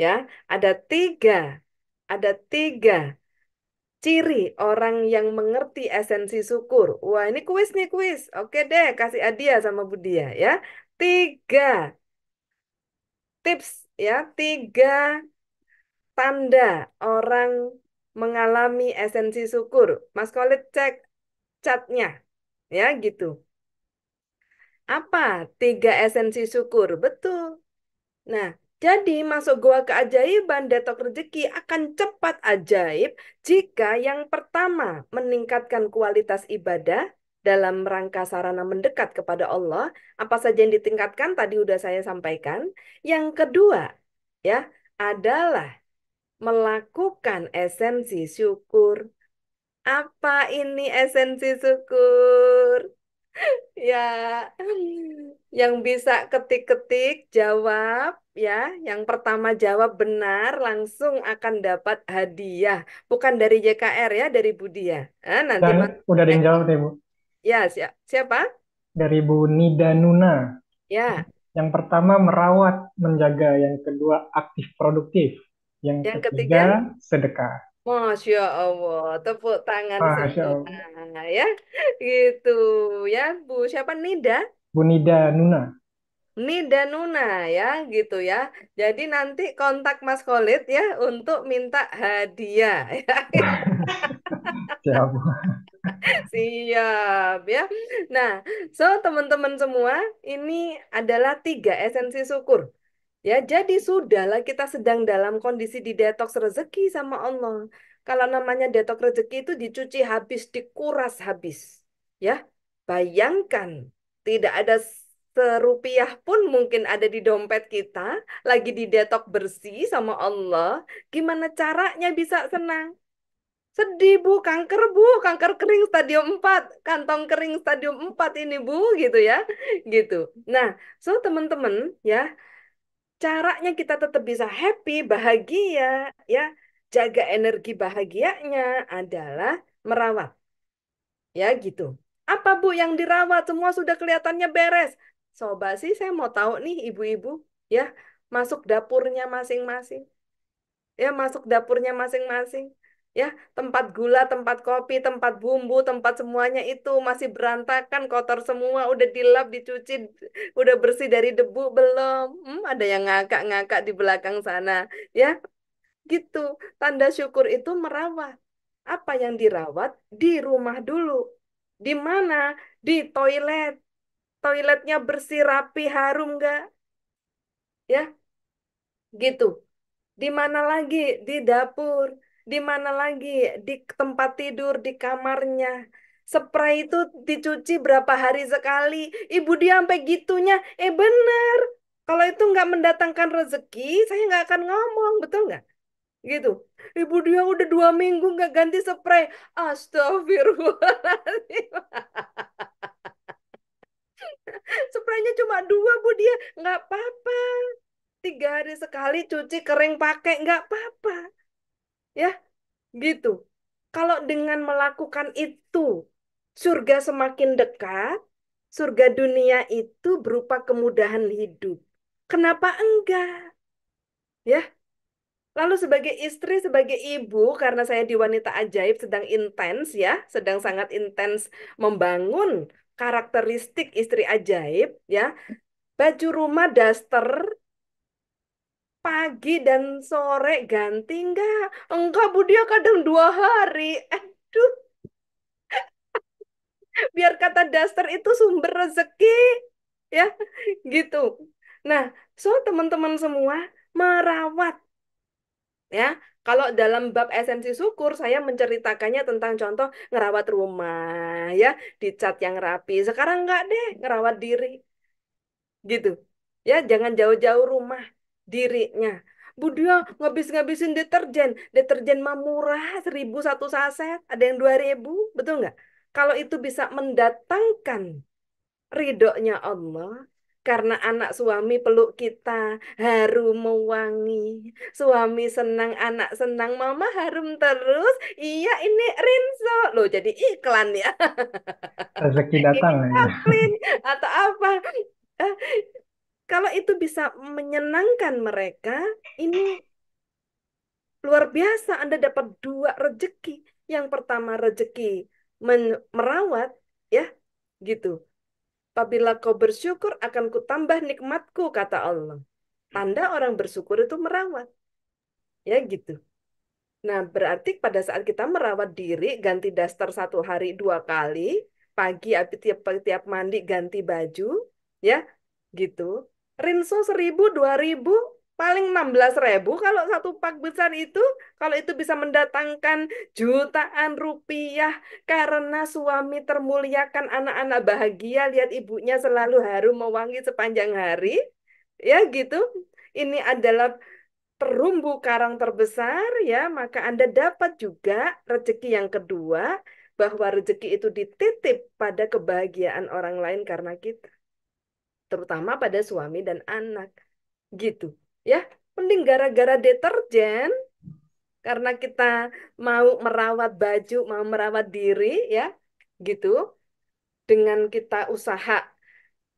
Ya, ada tiga, ada tiga ciri orang yang mengerti esensi syukur. Wah, ini kuis nih kuis. Oke deh, kasih hadiah sama Budia ya. Tiga tips ya, tiga tanda orang mengalami esensi syukur. Mas Khalid cek chatnya, ya gitu. Apa tiga esensi syukur? Betul. Nah, jadi masuk gua keajaiban detok rezeki akan cepat ajaib jika yang pertama meningkatkan kualitas ibadah dalam rangka sarana mendekat kepada Allah. Apa saja yang ditingkatkan tadi udah saya sampaikan. Yang kedua, ya, adalah melakukan esensi syukur. Apa ini esensi syukur? Ya, yang bisa ketik-ketik jawab ya. Yang pertama jawab benar langsung akan dapat hadiah. Bukan dari JKR ya, dari Budia. Nanti Dan Mas udah ada yang jawab deh Bu. ya siapa? Dari Bu Nida Nuna. Ya, Yang pertama merawat, menjaga. Yang kedua aktif produktif. Yang yang ketiga, ketiga sedekah. Masya Allah, tepuk tangan Masya Allah. semua ya. Gitu ya, Bu. Siapa Nida? Bu Nida Nuna. Nida Nuna ya, gitu ya. Jadi nanti kontak Mas Khalid ya untuk minta hadiah. Siap Bu. Siap ya. Nah, so teman-teman semua, ini adalah tiga esensi syukur. Ya, jadi sudahlah kita sedang dalam kondisi di detox rezeki sama Allah. Kalau namanya detox rezeki itu dicuci habis, dikuras habis. Ya, bayangkan tidak ada serupiah pun mungkin ada di dompet kita, lagi di detox bersih sama Allah. Gimana caranya bisa senang? Sedih Bu, kanker kering stadium 4, kantong kering stadium 4 ini Bu, gitu ya. Gitu. Nah, so teman-teman ya, caranya kita tetap bisa happy, bahagia, ya, jaga energi bahagianya adalah merawat, ya gitu. Apa Bu yang dirawat? Semua sudah kelihatannya beres. Coba sih saya mau tahu nih ibu-ibu, ya, masuk dapurnya masing-masing, ya masuk dapurnya masing-masing, ya, tempat gula, tempat kopi, tempat bumbu, tempat semuanya itu masih berantakan, kotor semua, udah dilap, dicuci, udah bersih dari debu belum? Ada yang ngakak-ngakak di belakang sana, ya, gitu. Tanda syukur itu merawat. Apa yang dirawat? Di rumah dulu. Di mana? Di toilet. Toiletnya bersih, rapi, harum nggak? Ya, gitu. Di mana lagi? Di dapur. Di mana lagi? Di tempat tidur, di kamarnya. Spray itu dicuci berapa hari sekali? Ibu dia sampai gitunya. Bener. Kalau itu nggak mendatangkan rezeki, saya nggak akan ngomong, betul nggak? Gitu. Ibu dia udah 2 minggu nggak ganti spray. Astagfirullahaladzim. Spraynya cuma dua, Bu dia. Nggak apa-apa. 3 hari sekali cuci kering pakai. Nggak apa-apa. Ya, gitu. Kalau dengan melakukan itu, surga semakin dekat, surga dunia itu berupa kemudahan hidup. Kenapa enggak? Ya, lalu sebagai istri, sebagai ibu, karena saya di Wanita Ajaib sedang intens ya, sedang sangat intens membangun karakteristik istri ajaib ya. Baju rumah daster pagi dan sore ganti enggak? Enggak, Bu, dia kadang 2 hari. Aduh, biar kata daster itu sumber rezeki ya, gitu. Nah, so teman-teman semua merawat ya. Kalau dalam bab esensi syukur saya menceritakannya tentang contoh ngerawat rumah ya, dicat yang rapi. Sekarang enggak deh, ngerawat diri gitu. Ya, jangan jauh-jauh rumah dirinya. Bu dia ngabis-ngabisin deterjen. Deterjen mah murah, 1.000 1 saset. Ada yang 2.000, betul nggak? Kalau itu bisa mendatangkan ridhonya Allah, karena anak suami peluk kita, harum mewangi. Suami senang, anak senang, mama harum terus. Iya, ini Rinso. Loh, jadi iklan ya. Rezeki Ini datang ya. Chaplin atau apa. Eh, Kalau itu bisa menyenangkan mereka, ini luar biasa. Anda dapat 2 rezeki. Yang pertama rezeki merawat, ya, gitu. Apabila kau bersyukur, akan kutambah nikmatku, kata Allah. Tanda orang bersyukur itu merawat, ya gitu. Nah, berarti pada saat kita merawat diri, ganti daster 1 hari 2 kali, pagi habis tiap mandi ganti baju, ya, gitu. Rinso 1.000 2.000, paling 16.000 kalau satu pak besar itu, kalau itu bisa mendatangkan jutaan rupiah karena suami termuliakan, anak-anak bahagia, lihat ibunya selalu harum mewangi sepanjang hari, ya gitu. Ini adalah terumbu karang terbesar ya, maka Anda dapat juga rezeki yang kedua, bahwa rezeki itu dititip pada kebahagiaan orang lain karena kita, terutama pada suami dan anak. Gitu. Ya, mending gara-gara deterjen karena kita mau merawat baju, mau merawat diri ya, gitu. Dengan kita usaha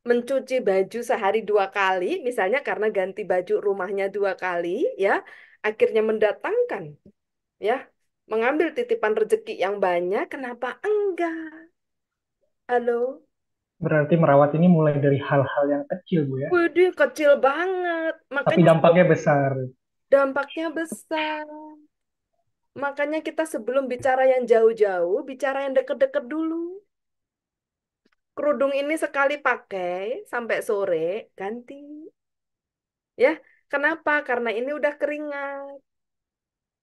mencuci baju sehari 2 kali, misalnya karena ganti baju rumahnya 2 kali, ya, akhirnya mendatangkan, ya, mengambil titipan rezeki yang banyak, kenapa enggak? Halo? Berarti merawat ini mulai dari hal-hal yang kecil, Bu ya. Widih, kecil banget. Tapi Makanya dampaknya besar. dampaknya besar. Makanya kita sebelum bicara yang jauh-jauh, bicara yang deket-deket dulu. Kerudung ini sekali pakai sampai sore, ganti. Ya, kenapa? Karena ini udah keringat.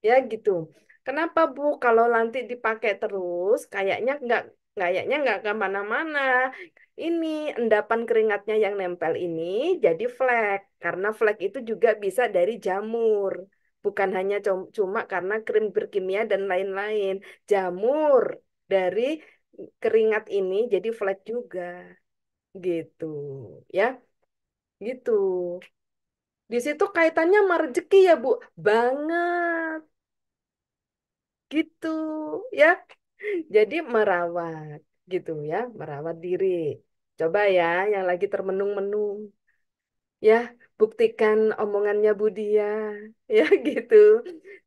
Ya gitu. Kenapa, Bu? Kalau nanti dipakai terus, kayaknya nggak kemana-mana. Ini endapan keringatnya yang nempel ini jadi flek. Karena flek itu juga bisa dari jamur. Bukan hanya cuma karena krim berkimia dan lain-lain. Jamur dari keringat ini jadi flek juga. Gitu. Ya, gitu. Di situ kaitannya sama rezeki ya, Bu. Banget. Gitu, ya. Jadi merawat, gitu ya, merawat diri. Coba ya, yang lagi termenung-menung, ya. buktikan omongannya Budia, ya gitu.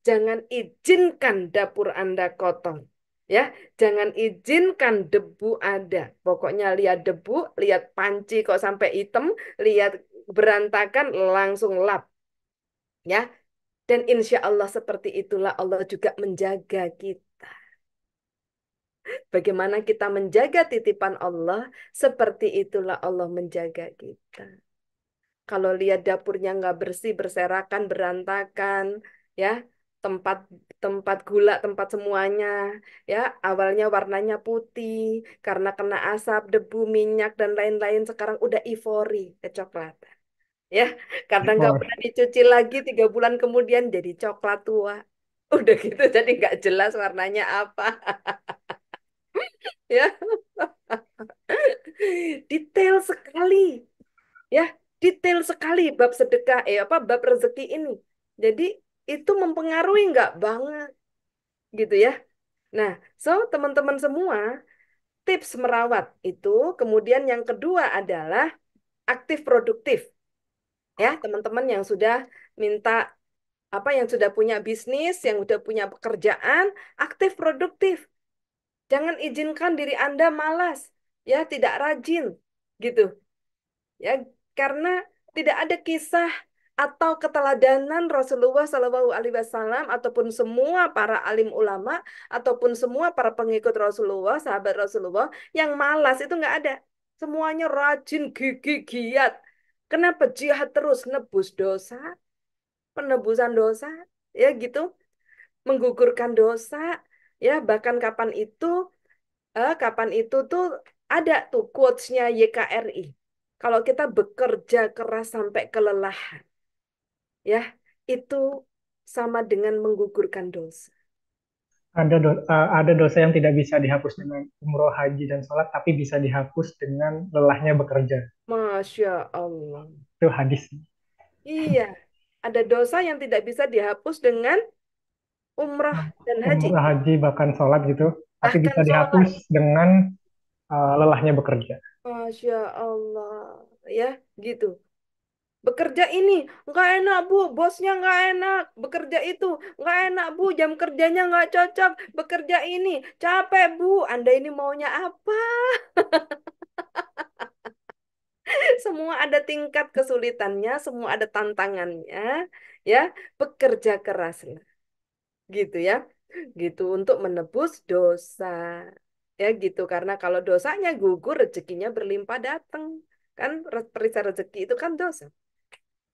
Jangan izinkan dapur Anda kotor, ya. Jangan izinkan debu ada. Pokoknya lihat debu, lihat panci kok sampai hitam, lihat berantakan langsung lap, ya. Dan insya Allah seperti itulah Allah juga menjaga kita. Bagaimana kita menjaga titipan Allah, seperti itulah Allah menjaga kita. Kalau lihat dapurnya nggak bersih, berserakan, berantakan, ya, tempat tempat gula, tempat semuanya, ya, awalnya warnanya putih karena kena asap, debu, minyak dan lain-lain. Sekarang udah ivory, kecoklatan, ya, karena nggak Impor. pernah dicuci lagi 3 bulan kemudian jadi coklat tua. Udah gitu, jadi nggak jelas warnanya apa, ya. Detail sekali. Ya, detail sekali bab sedekah, bab rezeki ini. Jadi itu mempengaruhi nggak banget, gitu ya. Nah, so teman-teman semua, tips merawat itu, kemudian yang kedua adalah aktif produktif. Ya, teman-teman yang sudah minta yang sudah punya bisnis, yang sudah punya pekerjaan, aktif produktif. Jangan izinkan diri Anda malas, ya, tidak rajin, gitu. Ya, karena tidak ada kisah atau keteladanan Rasulullah Shallallahu Alaihi Wasallam ataupun semua para alim ulama ataupun semua para pengikut Rasulullah, sahabat Rasulullah yang malas itu nggak ada. Semuanya rajin, gigih, giat. Kenapa jihad terus nebus dosa, penebusan dosa, ya gitu, menggugurkan dosa, ya bahkan kapan itu tuh ada tuh quotes-nya YKRI. Kalau kita bekerja keras sampai kelelahan, ya, itu sama dengan menggugurkan dosa. Ada dosa yang tidak bisa dihapus dengan umroh, haji, dan sholat, tapi bisa dihapus dengan lelahnya bekerja. Masya Allah. Itu hadis. Iya, ada dosa yang tidak bisa dihapus dengan umrah dan haji. Umroh, haji, bahkan sholat gitu, tapi Bahkan bisa dihapus sholat. dengan lelahnya bekerja. Masya Allah. Ya, gitu. Bekerja ini nggak enak bu, bosnya nggak enak. Bekerja itu nggak enak bu, jam kerjanya nggak cocok. Bekerja ini capek bu. Anda ini maunya apa? Semua ada tingkat kesulitannya, semua ada tantangannya. Ya, bekerja keraslah, gitu ya, gitu untuk menebus dosa. Ya gitu, karena kalau dosanya gugur, rezekinya berlimpah datang. Kan perisai rezeki itu kan dosa.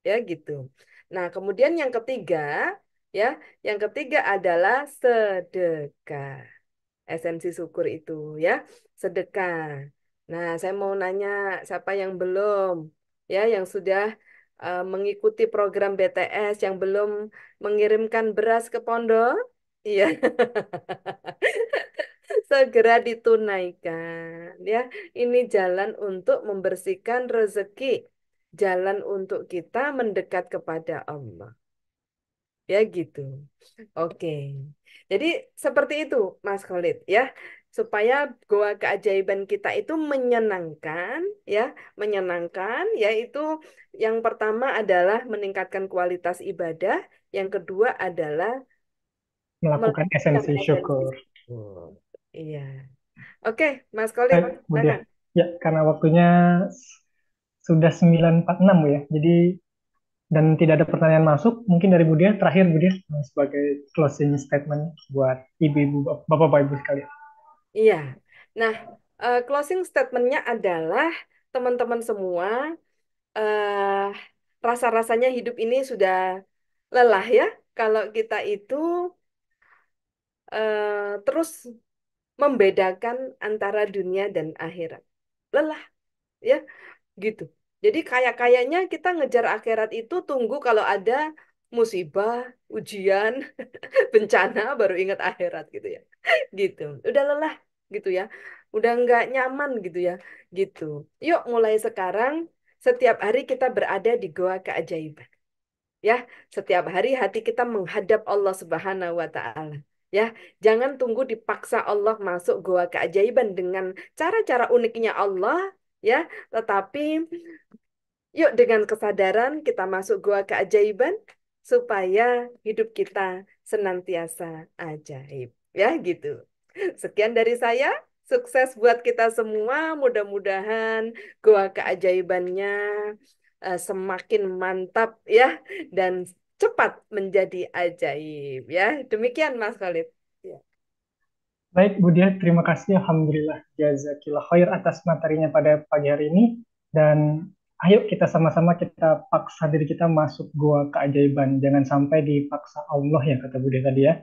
Ya gitu. Nah, kemudian yang ketiga, ya, yang ketiga adalah sedekah. Esensi syukur itu, ya, sedekah. Nah, saya mau nanya siapa yang belum, ya, yang sudah mengikuti program BTS, yang belum mengirimkan beras ke pondok, iya, segera ditunaikan, ya. Ini jalan untuk membersihkan rezeki, jalan untuk kita mendekat kepada Allah. Ya gitu. Oke. Jadi seperti itu Mas Khalid ya. Supaya goa keajaiban kita itu menyenangkan ya, menyenangkan yaitu yang pertama adalah meningkatkan kualitas ibadah, yang kedua adalah Melakukan melakukan esensi esensi. syukur. Oh, iya. Oke, Mas Khalid, Bu Dia. silakan. Ya, karena waktunya sudah 9.46 Bu ya. Jadi dan tidak ada pertanyaan masuk, mungkin dari Bu Dia terakhir Bu Dia sebagai closing statement buat ibu-ibu, bapak-bapak ibu sekalian. Iya. Nah, closing statementnya adalah teman-teman semua, eh rasa-rasanya hidup ini sudah lelah ya. Kalau kita itu terus membedakan antara dunia dan akhirat. Lelah ya, gitu. Jadi kayaknya kita ngejar akhirat itu tunggu kalau ada musibah, ujian, bencana baru ingat akhirat gitu ya. Gitu. Udah lelah gitu ya. Udah nggak nyaman gitu ya. Gitu. Yuk mulai sekarang setiap hari kita berada di goa keajaiban. Ya, setiap hari hati kita menghadap Allah Subhanahu wa taala. Ya, jangan tunggu dipaksa Allah masuk goa keajaiban dengan cara-cara uniknya Allah, ya, tetapi Yuk dengan kesadaran kita masuk gua keajaiban supaya hidup kita senantiasa ajaib. Ya gitu. Sekian dari saya. Sukses buat kita semua. Mudah-mudahan gua keajaibannya semakin mantap ya dan cepat menjadi ajaib ya. Demikian Mas Khalid. Ya. Baik, Bu Dia, terima kasih. Alhamdulillah, jazakillah khair atas materinya pada pagi hari ini. Dan ayo kita sama-sama kita paksa diri kita masuk gua keajaiban. Jangan sampai dipaksa Allah ya, kata Bu Dia tadi ya.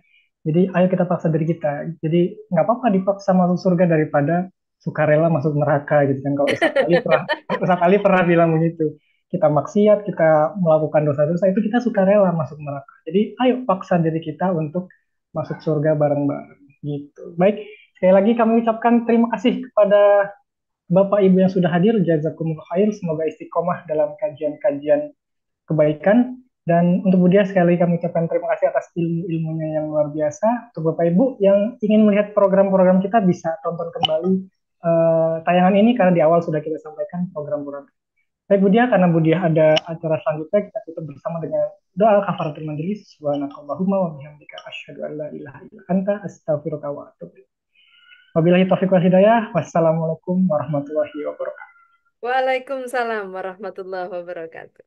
Jadi ayo kita paksa diri kita. Jadi nggak apa-apa dipaksa masuk surga daripada sukarela masuk neraka gitu kan. Kalau Ustaz Ali pernah bilang begitu. Kita maksiat, kita melakukan dosa-dosa, itu kita sukarela masuk neraka. Jadi ayo paksa diri kita untuk masuk surga bareng-bareng. Gitu. Baik, sekali lagi kami ucapkan terima kasih kepada Bapak Ibu yang sudah hadir. Jazakumullah khair. Semoga istiqomah dalam kajian-kajian kebaikan. Dan untuk Budia sekali lagi kami ucapkan terima kasih atas ilmu-ilmunya yang luar biasa. Untuk Bapak Ibu yang ingin melihat program-program kita bisa tonton kembali tayangan ini karena di awal sudah kita sampaikan program-program. Baik Budia, karena Budia ada acara selanjutnya, kita tutup bersama dengan doa kafaratul majelis. Subhanakallahumma wa bihamdika asyhadu an la ilaha illa anta astaghfiruka wa atubu ilaik. Wabillahi taufiq wal hidayah. Wassalamualaikum warahmatullahi wabarakatuh. Waalaikumsalam warahmatullahi wabarakatuh.